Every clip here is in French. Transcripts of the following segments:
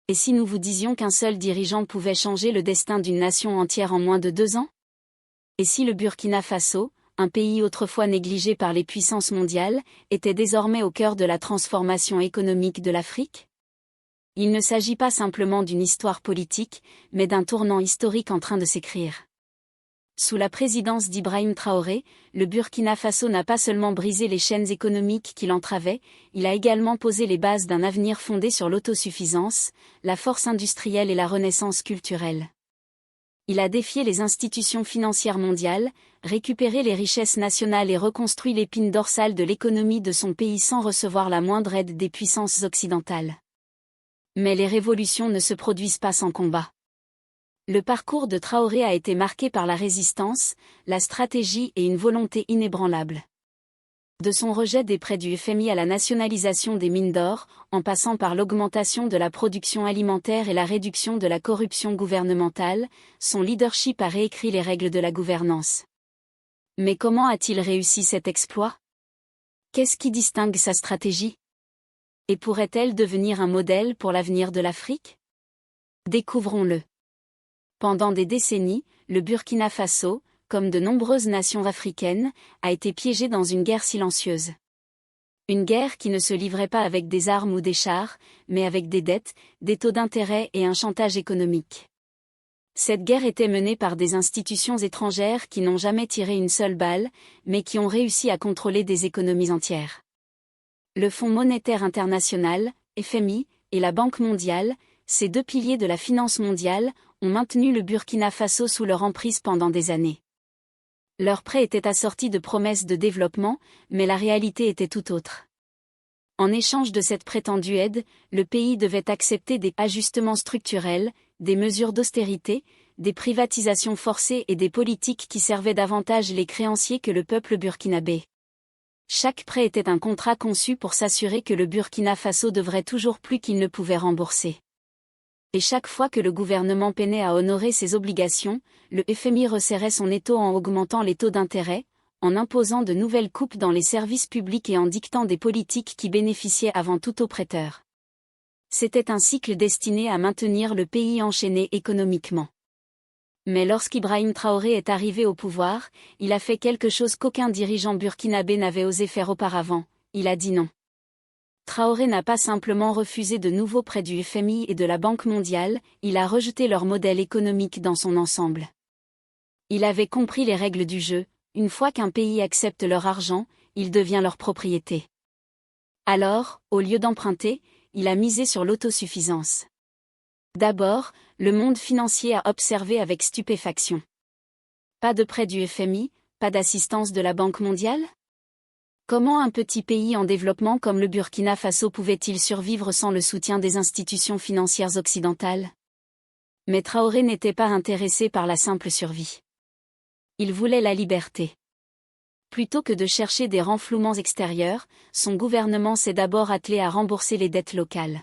Et si nous vous disions qu'un seul dirigeant pouvait changer le destin d'une nation entière en moins de 2 ans? Et si le Burkina Faso, un pays autrefois négligé par les puissances mondiales, était désormais au cœur de la transformation économique de l'Afrique? Il ne s'agit pas simplement d'une histoire politique, mais d'un tournant historique en train de s'écrire. Sous la présidence d'Ibrahim Traoré, le Burkina Faso n'a pas seulement brisé les chaînes économiques qui l'entravaient, il a également posé les bases d'un avenir fondé sur l'autosuffisance, la force industrielle et la renaissance culturelle. Il a défié les institutions financières mondiales, récupéré les richesses nationales et reconstruit l'épine dorsale de l'économie de son pays sans recevoir la moindre aide des puissances occidentales. Mais les révolutions ne se produisent pas sans combat. Le parcours de Traoré a été marqué par la résistance, la stratégie et une volonté inébranlable. De son rejet des prêts du FMI à la nationalisation des mines d'or, en passant par l'augmentation de la production alimentaire et la réduction de la corruption gouvernementale, son leadership a réécrit les règles de la gouvernance. Mais comment a-t-il réussi cet exploit? Qu'est-ce qui distingue sa stratégie? Et pourrait-elle devenir un modèle pour l'avenir de l'Afrique? Découvrons-le. Pendant des décennies, le Burkina Faso, comme de nombreuses nations africaines, a été piégé dans une guerre silencieuse. Une guerre qui ne se livrait pas avec des armes ou des chars, mais avec des dettes, des taux d'intérêt et un chantage économique. Cette guerre était menée par des institutions étrangères qui n'ont jamais tiré une seule balle, mais qui ont réussi à contrôler des économies entières. Le Fonds monétaire international, FMI, et la Banque mondiale, ces deux piliers de la finance mondiale, ont maintenu le Burkina Faso sous leur emprise pendant des années. Leurs prêts étaient assortis de promesses de développement, mais la réalité était tout autre. En échange de cette prétendue aide, le pays devait accepter des ajustements structurels, des mesures d'austérité, des privatisations forcées et des politiques qui servaient davantage les créanciers que le peuple burkinabé. Chaque prêt était un contrat conçu pour s'assurer que le Burkina Faso devrait toujours plus qu'il ne pouvait rembourser. Et chaque fois que le gouvernement peinait à honorer ses obligations, le FMI resserrait son étau en augmentant les taux d'intérêt, en imposant de nouvelles coupes dans les services publics et en dictant des politiques qui bénéficiaient avant tout aux prêteurs. C'était un cycle destiné à maintenir le pays enchaîné économiquement. Mais lorsqu'Ibrahim Traoré est arrivé au pouvoir, il a fait quelque chose qu'aucun dirigeant burkinabé n'avait osé faire auparavant, il a dit non. Traoré n'a pas simplement refusé de nouveaux prêts du FMI et de la Banque mondiale, il a rejeté leur modèle économique dans son ensemble. Il avait compris les règles du jeu, une fois qu'un pays accepte leur argent, il devient leur propriété. Alors, au lieu d'emprunter, il a misé sur l'autosuffisance. D'abord, le monde financier a observé avec stupéfaction. Pas de prêts du FMI, pas d'assistance de la Banque mondiale? Comment un petit pays en développement comme le Burkina Faso pouvait-il survivre sans le soutien des institutions financières occidentales? Mais Traoré n'était pas intéressé par la simple survie. Il voulait la liberté. Plutôt que de chercher des renflouements extérieurs, son gouvernement s'est d'abord attelé à rembourser les dettes locales.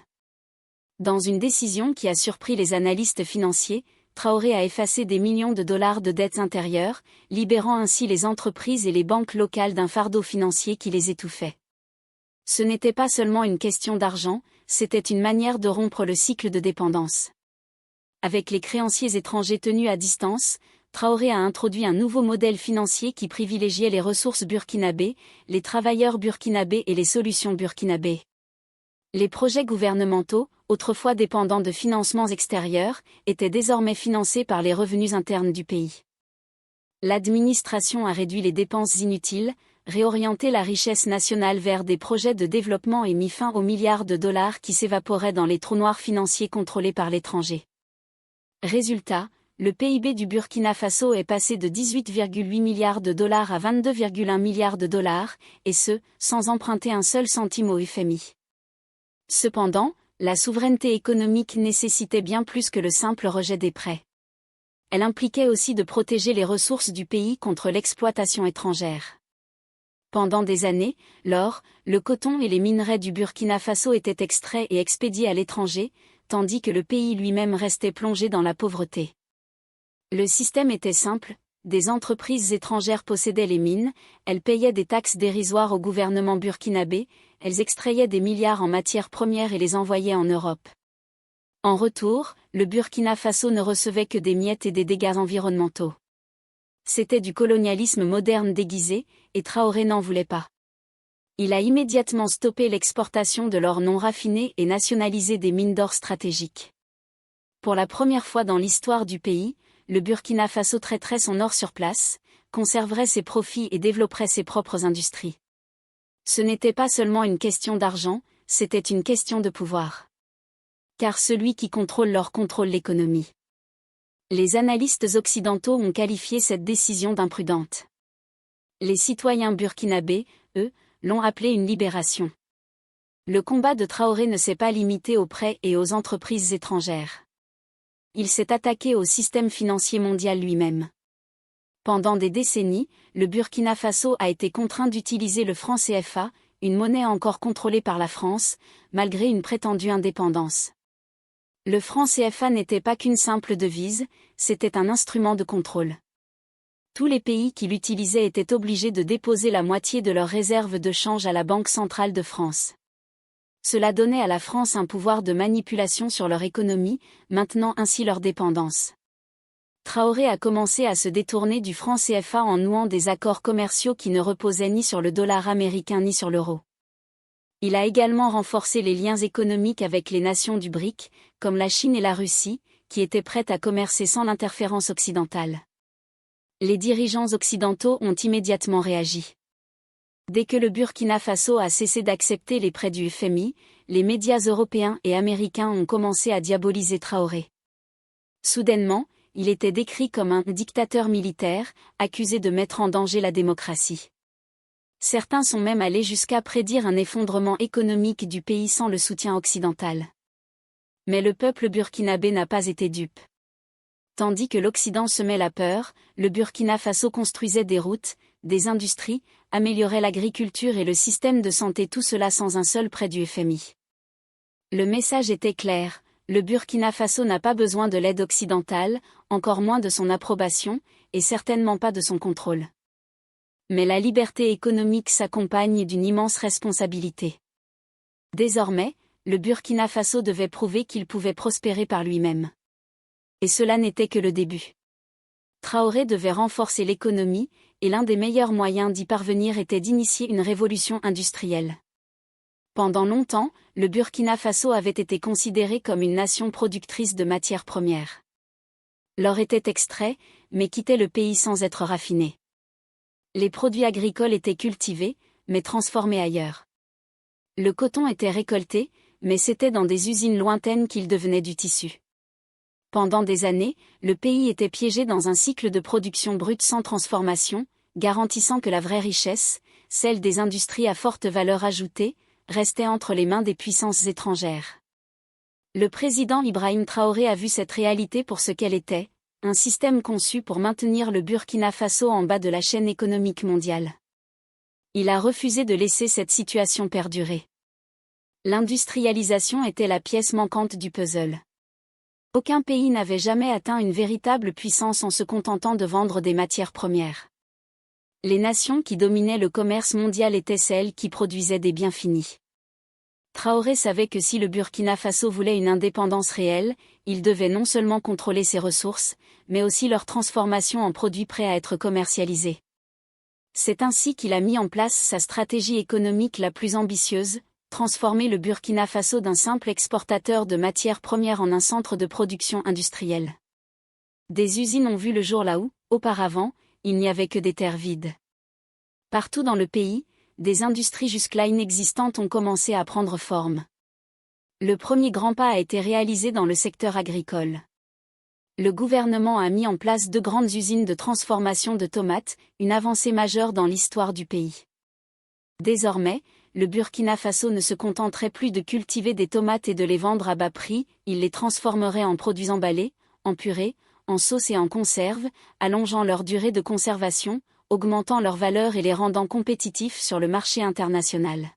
Dans une décision qui a surpris les analystes financiers, Traoré a effacé des millions de dollars de dettes intérieures, libérant ainsi les entreprises et les banques locales d'un fardeau financier qui les étouffait. Ce n'était pas seulement une question d'argent, c'était une manière de rompre le cycle de dépendance. Avec les créanciers étrangers tenus à distance, Traoré a introduit un nouveau modèle financier qui privilégiait les ressources burkinabées, les travailleurs burkinabés et les solutions burkinabées. Les projets gouvernementaux, autrefois dépendants de financements extérieurs, étaient désormais financés par les revenus internes du pays. L'administration a réduit les dépenses inutiles, réorienté la richesse nationale vers des projets de développement et mis fin aux milliards de dollars qui s'évaporaient dans les trous noirs financiers contrôlés par l'étranger. Résultat, le PIB du Burkina Faso est passé de 18,8 milliards de dollars à 22,1 milliards de dollars, et ce, sans emprunter un seul centime au FMI. Cependant, la souveraineté économique nécessitait bien plus que le simple rejet des prêts. Elle impliquait aussi de protéger les ressources du pays contre l'exploitation étrangère. Pendant des années, l'or, le coton et les minerais du Burkina Faso étaient extraits et expédiés à l'étranger, tandis que le pays lui-même restait plongé dans la pauvreté. Le système était simple, des entreprises étrangères possédaient les mines, elles payaient des taxes dérisoires au gouvernement burkinabé, elles extrayaient des milliards en matières premières et les envoyaient en Europe. En retour, le Burkina Faso ne recevait que des miettes et des dégâts environnementaux. C'était du colonialisme moderne déguisé, et Traoré n'en voulait pas. Il a immédiatement stoppé l'exportation de l'or non raffiné et nationalisé des mines d'or stratégiques. Pour la première fois dans l'histoire du pays, le Burkina Faso traiterait son or sur place, conserverait ses profits et développerait ses propres industries. Ce n'était pas seulement une question d'argent, c'était une question de pouvoir. Car celui qui contrôle l'or contrôle l'économie. Les analystes occidentaux ont qualifié cette décision d'imprudente. Les citoyens burkinabés, eux, l'ont appelée une libération. Le combat de Traoré ne s'est pas limité aux prêts et aux entreprises étrangères. Il s'est attaqué au système financier mondial lui-même. Pendant des décennies, le Burkina Faso a été contraint d'utiliser le franc CFA, une monnaie encore contrôlée par la France, malgré une prétendue indépendance. Le franc CFA n'était pas qu'une simple devise, c'était un instrument de contrôle. Tous les pays qui l'utilisaient étaient obligés de déposer la moitié de leurs réserves de change à la Banque centrale de France. Cela donnait à la France un pouvoir de manipulation sur leur économie, maintenant ainsi leur dépendance. Traoré a commencé à se détourner du franc CFA en nouant des accords commerciaux qui ne reposaient ni sur le dollar américain ni sur l'euro. Il a également renforcé les liens économiques avec les nations du BRIC, comme la Chine et la Russie, qui étaient prêtes à commercer sans l'interférence occidentale. Les dirigeants occidentaux ont immédiatement réagi. Dès que le Burkina Faso a cessé d'accepter les prêts du FMI, les médias européens et américains ont commencé à diaboliser Traoré. Soudainement, il était décrit comme un dictateur militaire, accusé de mettre en danger la démocratie. Certains sont même allés jusqu'à prédire un effondrement économique du pays sans le soutien occidental. Mais le peuple burkinabé n'a pas été dupe. Tandis que l'Occident semait la peur, le Burkina Faso construisait des routes, des industries, améliorait l'agriculture et le système de santé, tout cela sans un seul prêt du FMI. Le message était clair, le Burkina Faso n'a pas besoin de l'aide occidentale, encore moins de son approbation, et certainement pas de son contrôle. Mais la liberté économique s'accompagne d'une immense responsabilité. Désormais, le Burkina Faso devait prouver qu'il pouvait prospérer par lui-même. Et cela n'était que le début. Traoré devait renforcer l'économie, et l'un des meilleurs moyens d'y parvenir était d'initier une révolution industrielle. Pendant longtemps, le Burkina Faso avait été considéré comme une nation productrice de matières premières. L'or était extrait, mais quittait le pays sans être raffiné. Les produits agricoles étaient cultivés, mais transformés ailleurs. Le coton était récolté, mais c'était dans des usines lointaines qu'il devenait du tissu. Pendant des années, le pays était piégé dans un cycle de production brute sans transformation, garantissant que la vraie richesse, celle des industries à forte valeur ajoutée, restait entre les mains des puissances étrangères. Le président Ibrahim Traoré a vu cette réalité pour ce qu'elle était, un système conçu pour maintenir le Burkina Faso en bas de la chaîne économique mondiale. Il a refusé de laisser cette situation perdurer. L'industrialisation était la pièce manquante du puzzle. Aucun pays n'avait jamais atteint une véritable puissance en se contentant de vendre des matières premières. Les nations qui dominaient le commerce mondial étaient celles qui produisaient des biens finis. Traoré savait que si le Burkina Faso voulait une indépendance réelle, il devait non seulement contrôler ses ressources, mais aussi leur transformation en produits prêts à être commercialisés. C'est ainsi qu'il a mis en place sa stratégie économique la plus ambitieuse, transformer le Burkina Faso d'un simple exportateur de matières premières en un centre de production industrielle. Des usines ont vu le jour là où, auparavant, il n'y avait que des terres vides. Partout dans le pays, des industries jusque-là inexistantes ont commencé à prendre forme. Le premier grand pas a été réalisé dans le secteur agricole. Le gouvernement a mis en place 2 grandes usines de transformation de tomates, une avancée majeure dans l'histoire du pays. Désormais, le Burkina Faso ne se contenterait plus de cultiver des tomates et de les vendre à bas prix, il les transformerait en produits emballés, en purée, en sauce et en conserve, allongeant leur durée de conservation, augmentant leur valeur et les rendant compétitifs sur le marché international.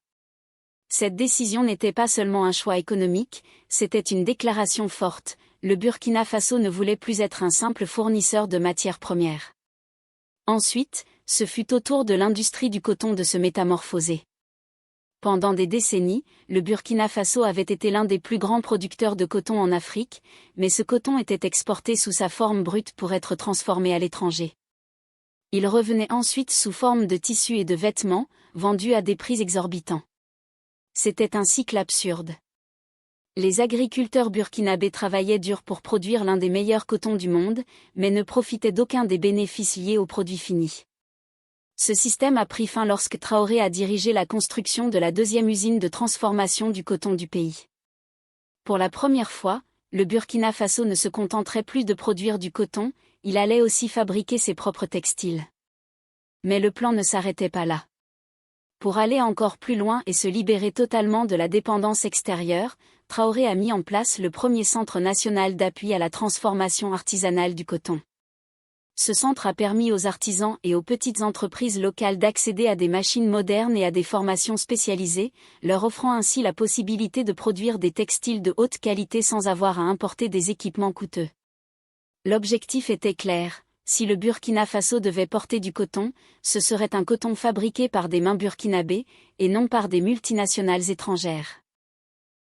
Cette décision n'était pas seulement un choix économique, c'était une déclaration forte, le Burkina Faso ne voulait plus être un simple fournisseur de matières premières. Ensuite, ce fut au tour de l'industrie du coton de se métamorphoser. Pendant des décennies, le Burkina Faso avait été l'un des plus grands producteurs de coton en Afrique, mais ce coton était exporté sous sa forme brute pour être transformé à l'étranger. Il revenait ensuite sous forme de tissus et de vêtements, vendus à des prix exorbitants. C'était un cycle absurde. Les agriculteurs burkinabés travaillaient dur pour produire l'un des meilleurs cotons du monde, mais ne profitaient d'aucun des bénéfices liés aux produits finis. Ce système a pris fin lorsque Traoré a dirigé la construction de la deuxième usine de transformation du coton du pays. Pour la première fois, le Burkina Faso ne se contenterait plus de produire du coton, il allait aussi fabriquer ses propres textiles. Mais le plan ne s'arrêtait pas là. Pour aller encore plus loin et se libérer totalement de la dépendance extérieure, Traoré a mis en place le premier centre national d'appui à la transformation artisanale du coton. Ce centre a permis aux artisans et aux petites entreprises locales d'accéder à des machines modernes et à des formations spécialisées, leur offrant ainsi la possibilité de produire des textiles de haute qualité sans avoir à importer des équipements coûteux. L'objectif était clair, si le Burkina Faso devait porter du coton, ce serait un coton fabriqué par des mains burkinabés, et non par des multinationales étrangères.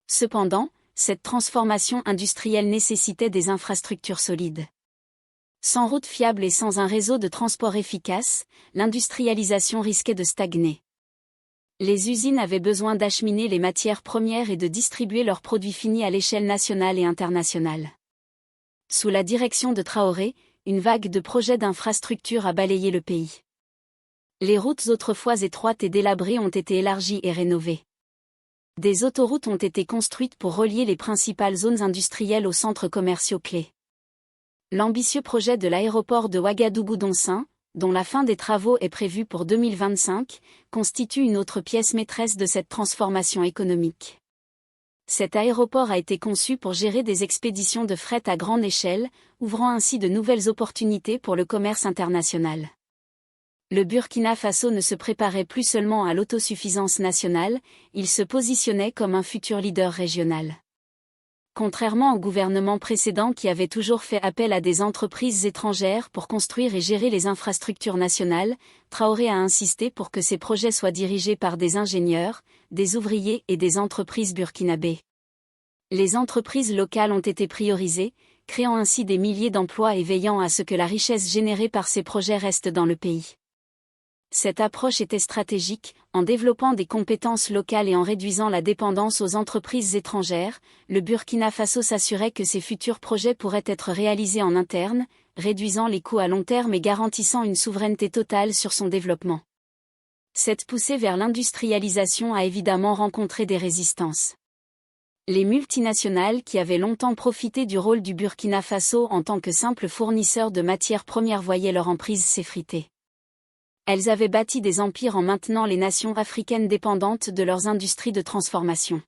Cependant, cette transformation industrielle nécessitait des infrastructures solides. Sans routes fiables et sans un réseau de transport efficace, l'industrialisation risquait de stagner. Les usines avaient besoin d'acheminer les matières premières et de distribuer leurs produits finis à l'échelle nationale et internationale. Sous la direction de Traoré, une vague de projets d'infrastructures a balayé le pays. Les routes autrefois étroites et délabrées ont été élargies et rénovées. Des autoroutes ont été construites pour relier les principales zones industrielles aux centres commerciaux clés. L'ambitieux projet de l'aéroport de Ouagadougou-Donsin, dont la fin des travaux est prévue pour 2025, constitue une autre pièce maîtresse de cette transformation économique. Cet aéroport a été conçu pour gérer des expéditions de fret à grande échelle, ouvrant ainsi de nouvelles opportunités pour le commerce international. Le Burkina Faso ne se préparait plus seulement à l'autosuffisance nationale, il se positionnait comme un futur leader régional. Contrairement au gouvernement précédent qui avait toujours fait appel à des entreprises étrangères pour construire et gérer les infrastructures nationales, Traoré a insisté pour que ces projets soient dirigés par des ingénieurs, des ouvriers et des entreprises burkinabées. Les entreprises locales ont été priorisées, créant ainsi des milliers d'emplois et veillant à ce que la richesse générée par ces projets reste dans le pays. Cette approche était stratégique, en développant des compétences locales et en réduisant la dépendance aux entreprises étrangères, le Burkina Faso s'assurait que ses futurs projets pourraient être réalisés en interne, réduisant les coûts à long terme et garantissant une souveraineté totale sur son développement. Cette poussée vers l'industrialisation a évidemment rencontré des résistances. Les multinationales qui avaient longtemps profité du rôle du Burkina Faso en tant que simple fournisseur de matières premières voyaient leur emprise s'effriter. Elles avaient bâti des empires en maintenant les nations africaines dépendantes de leurs industries de transformation.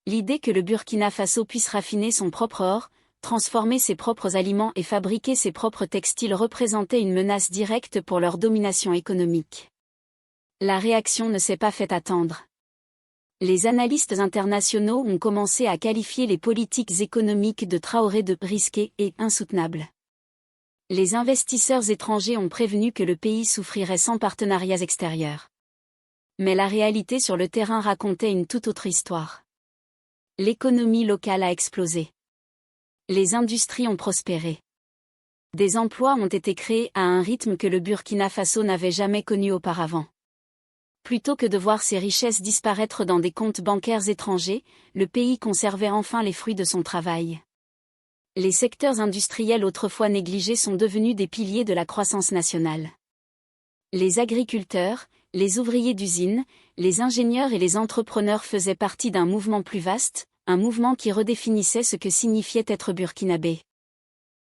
L'idée que le Burkina Faso puisse raffiner son propre or, transformer ses propres aliments et fabriquer ses propres textiles représentait une menace directe pour leur domination économique. La réaction ne s'est pas fait attendre. Les analystes internationaux ont commencé à qualifier les politiques économiques de Traoré de risquées et insoutenables. Les investisseurs étrangers ont prévenu que le pays souffrirait sans partenariats extérieurs. Mais la réalité sur le terrain racontait une toute autre histoire. L'économie locale a explosé. Les industries ont prospéré. Des emplois ont été créés à un rythme que le Burkina Faso n'avait jamais connu auparavant. Plutôt que de voir ses richesses disparaître dans des comptes bancaires étrangers, le pays conservait enfin les fruits de son travail. Les secteurs industriels autrefois négligés sont devenus des piliers de la croissance nationale. Les agriculteurs, les ouvriers d'usines, les ingénieurs et les entrepreneurs faisaient partie d'un mouvement plus vaste, un mouvement qui redéfinissait ce que signifiait être burkinabé.